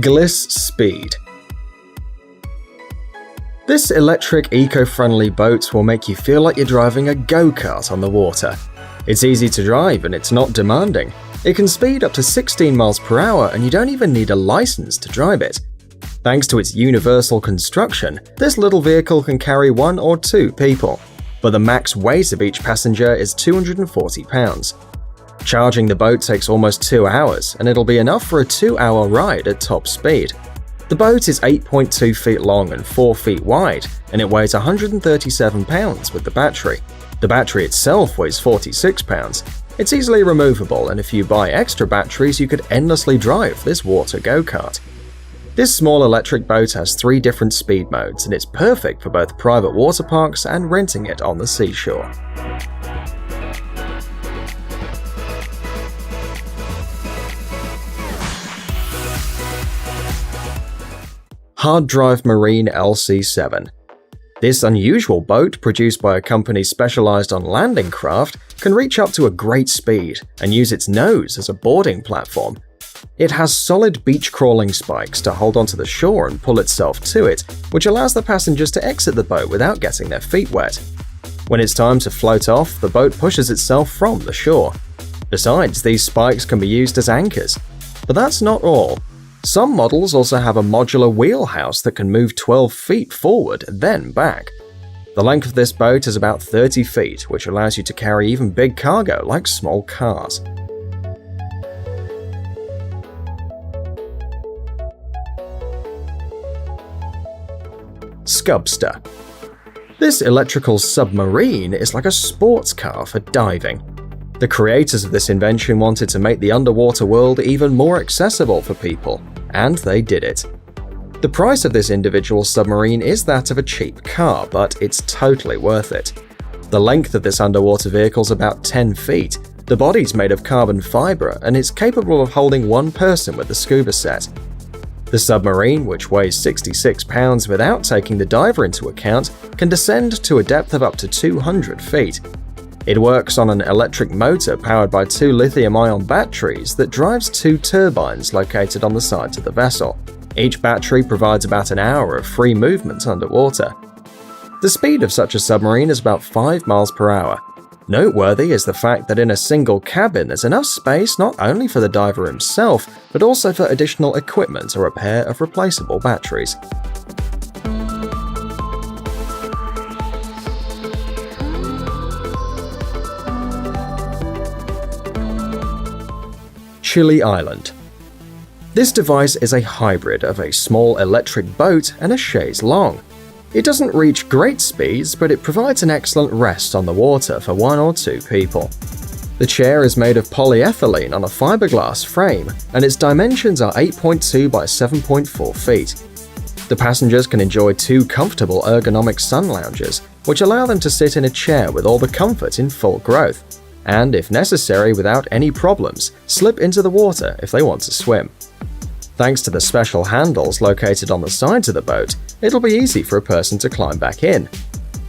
Gliss Speed. This electric, eco-friendly boat will make you feel like you're driving a go-kart on the water. It's easy to drive and it's not demanding. It can speed up to 16 miles per hour and you don't even need a license to drive it. Thanks to its universal construction, this little vehicle can carry 1 or 2 people, but the max weight of each passenger is 240 pounds. Charging the boat takes almost 2 hours, and it'll be enough for a 2-hour ride at top speed. The boat is 8.2 feet long and 4 feet wide, and it weighs 137 pounds with the battery. The battery itself weighs 46 pounds. It's easily removable, and if you buy extra batteries, you could endlessly drive this water go-kart. This small electric boat has 3 different speed modes, and it's perfect for both private water parks and renting it on the seashore. Hard Drive Marine LC7. This unusual boat, produced by a company specialized on landing craft, can reach up to a great speed and use its nose as a boarding platform. It has solid beach-crawling spikes to hold onto the shore and pull itself to it, which allows the passengers to exit the boat without getting their feet wet. When it's time to float off, the boat pushes itself from the shore. Besides, these spikes can be used as anchors. But that's not all. Some models also have a modular wheelhouse that can move 12 feet forward, then back. The length of this boat is about 30 feet, which allows you to carry even big cargo like small cars. Scubster. This electrical submarine is like a sports car for diving. The creators of this invention wanted to make the underwater world even more accessible for people, and they did it. The price of this individual submarine is that of a cheap car, but it's totally worth it. The length of this underwater vehicle is about 10 feet, the body's made of carbon fiber, and it's capable of holding 1 person with the scuba set. The submarine, which weighs 66 pounds without taking the diver into account, can descend to a depth of up to 200 feet. It works on an electric motor powered by 2 lithium-ion batteries that drives 2 turbines located on the sides of the vessel. Each battery provides about an hour of free movement underwater. The speed of such a submarine is about 5 miles per hour. Noteworthy is the fact that in a single cabin there's enough space not only for the diver himself, but also for additional equipment or a pair of replaceable batteries. Chile Island. This device is a hybrid of a small electric boat and a chaise longue. It doesn't reach great speeds, but it provides an excellent rest on the water for 1 or 2 people. The chair is made of polyethylene on a fiberglass frame, and its dimensions are 8.2 by 7.4 feet. The passengers can enjoy 2 comfortable ergonomic sun lounges, which allow them to sit in a chair with all the comfort in full growth, and, if necessary without any problems, slip into the water if they want to swim. Thanks to the special handles located on the sides of the boat, it'll be easy for a person to climb back in.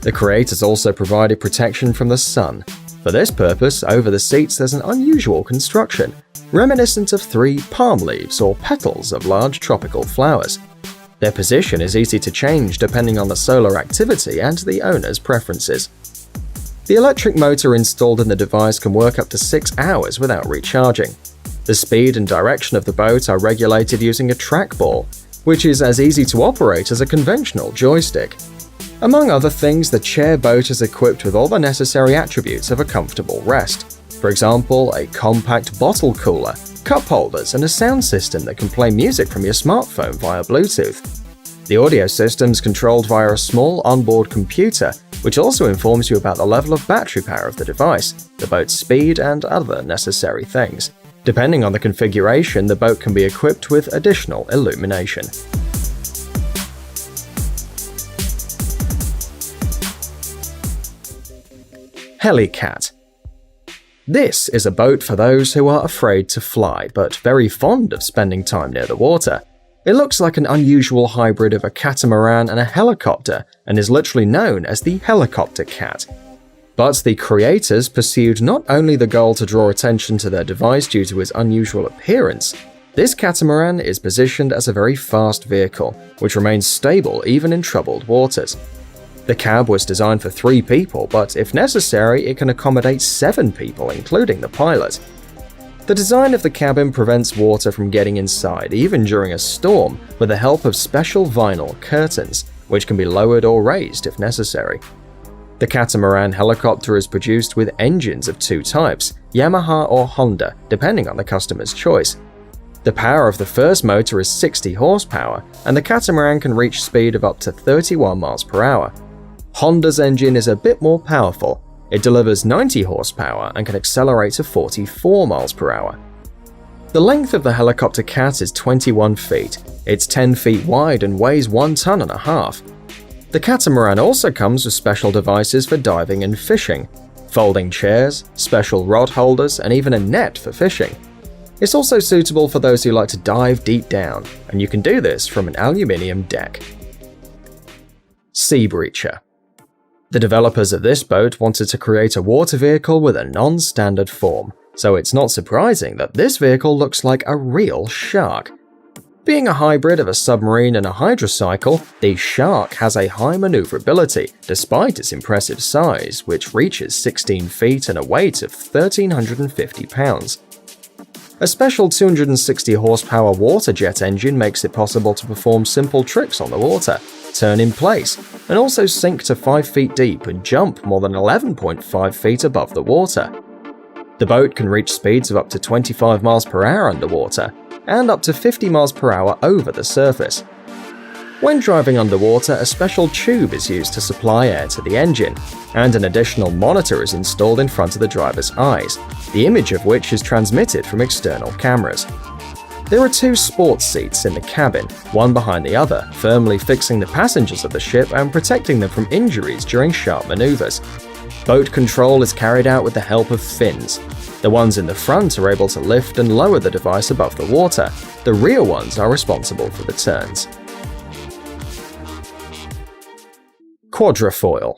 The creators also provided protection from the sun. For this purpose, over the seats there's an unusual construction, reminiscent of 3 palm leaves or petals of large tropical flowers. Their position is easy to change depending on the solar activity and the owner's preferences. The electric motor installed in the device can work up to 6 hours without recharging. The speed and direction of the boat are regulated using a trackball, which is as easy to operate as a conventional joystick. Among other things, the chair boat is equipped with all the necessary attributes of a comfortable rest. For example, a compact bottle cooler, cup holders, and a sound system that can play music from your smartphone via Bluetooth. The audio system is controlled via a small onboard computer, which also informs you about the level of battery power of the device, the boat's speed, and other necessary things. Depending on the configuration, the boat can be equipped with additional illumination. Helicat. This is a boat for those who are afraid to fly, but very fond of spending time near the water. It looks like an unusual hybrid of a catamaran and a helicopter, and is literally known as the helicopter cat. But the creators pursued not only the goal to draw attention to their device due to its unusual appearance, This catamaran is positioned as a very fast vehicle, which remains stable even in troubled waters. The cab was designed for 3 people, but if necessary, it can accommodate 7 people, including the pilot. The design of the cabin prevents water from getting inside, even during a storm, with the help of special vinyl curtains, which can be lowered or raised if necessary. The catamaran helicopter is produced with engines of 2 types, Yamaha or Honda, depending on the customer's choice. The power of the first motor is 60 horsepower, and the catamaran can reach speed of up to 31 miles per hour. Honda's engine is a bit more powerful. It delivers 90 horsepower and can accelerate to 44 miles per hour. The length of the helicopter cat is 21 feet. It's 10 feet wide and weighs 1.5 tons. The catamaran also comes with special devices for diving and fishing, folding chairs, special rod holders, and even a net for fishing. It's also suitable for those who like to dive deep down, and you can do this from an aluminium deck. Sea Breacher. The developers of this boat wanted to create a water vehicle with a non-standard form, so it's not surprising that this vehicle looks like a real shark. Being a hybrid of a submarine and a hydrocycle, the Shark has a high maneuverability despite its impressive size, which reaches 16 feet and a weight of 1,350 pounds. A special 260 horsepower water jet engine makes it possible to perform simple tricks on the water, turn in place, and also sink to 5 feet deep and jump more than 11.5 feet above the water. The boat can reach speeds of up to 25 miles per hour underwater, and up to 50 miles per hour over the surface. When driving underwater, a special tube is used to supply air to the engine, and an additional monitor is installed in front of the driver's eyes, the image of which is transmitted from external cameras. There are 2 sports seats in the cabin, one behind the other, firmly fixing the passengers of the ship and protecting them from injuries during sharp maneuvers. Boat control is carried out with the help of fins. The ones in the front are able to lift and lower the device above the water. The rear ones are responsible for the turns. Quadrifoil.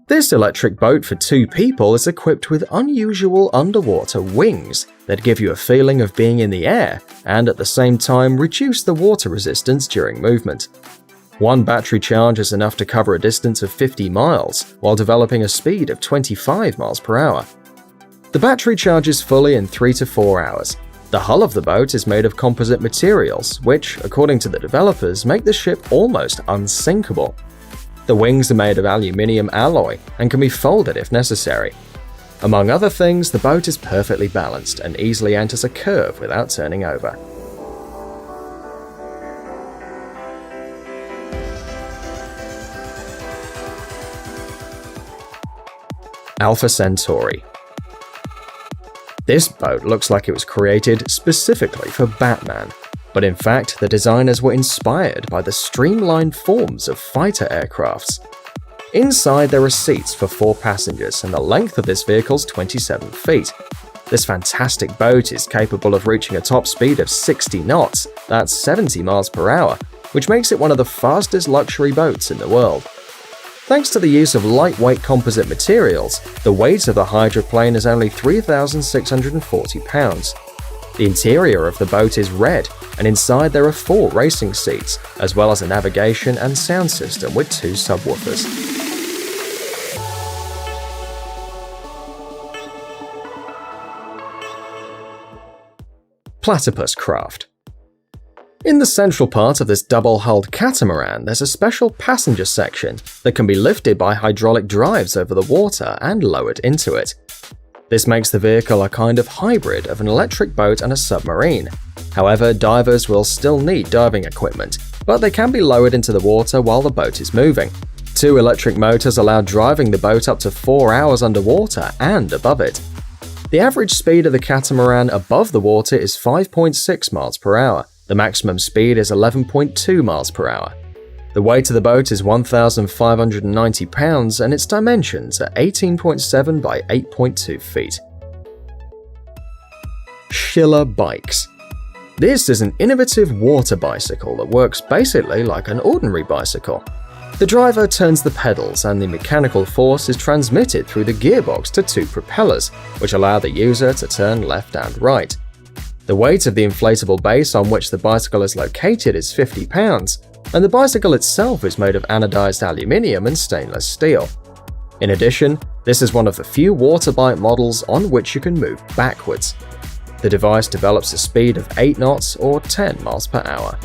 This electric boat for 2 people is equipped with unusual underwater wings that give you a feeling of being in the air and at the same time reduce the water resistance during movement. One battery charge is enough to cover a distance of 50 miles while developing a speed of 25 miles per hour. The battery charges fully in 3 to 4 hours. The hull of the boat is made of composite materials, which, according to the developers, make the ship almost unsinkable. The wings are made of aluminium alloy and can be folded if necessary. Among other things, the boat is perfectly balanced and easily enters a curve without turning over. Alpha Centauri. This boat looks like it was created specifically for Batman, but in fact the designers were inspired by the streamlined forms of fighter aircrafts. Inside there are seats for 4 passengers and the length of this vehicle is 27 feet. This fantastic boat is capable of reaching a top speed of 60 knots, that's 70 miles per hour, which makes it one of the fastest luxury boats in the world. Thanks to the use of lightweight composite materials, the weight of the hydroplane is only 3,640 pounds. The interior of the boat is red, and inside there are 4 racing seats, as well as a navigation and sound system with 2 subwoofers. Platypus Craft. In the central part of this double-hulled catamaran, there's a special passenger section that can be lifted by hydraulic drives over the water and lowered into it. This makes the vehicle a kind of hybrid of an electric boat and a submarine. However, divers will still need diving equipment, but they can be lowered into the water while the boat is moving. 2 electric motors allow driving the boat up to 4 hours underwater and above it. The average speed of the catamaran above the water is 5.6 miles per hour. The maximum speed is 11.2 miles per hour. The weight of the boat is 1,590 pounds and its dimensions are 18.7 by 8.2 feet. Schiller Bikes. This is an innovative water bicycle that works basically like an ordinary bicycle. The driver turns the pedals and the mechanical force is transmitted through the gearbox to 2 propellers, which allow the user to turn left and right. The weight of the inflatable base on which the bicycle is located is 50 pounds, and the bicycle itself is made of anodized aluminium and stainless steel. In addition, this is one of the few water bike models on which you can move backwards. The device develops a speed of 8 knots or 10 miles per hour.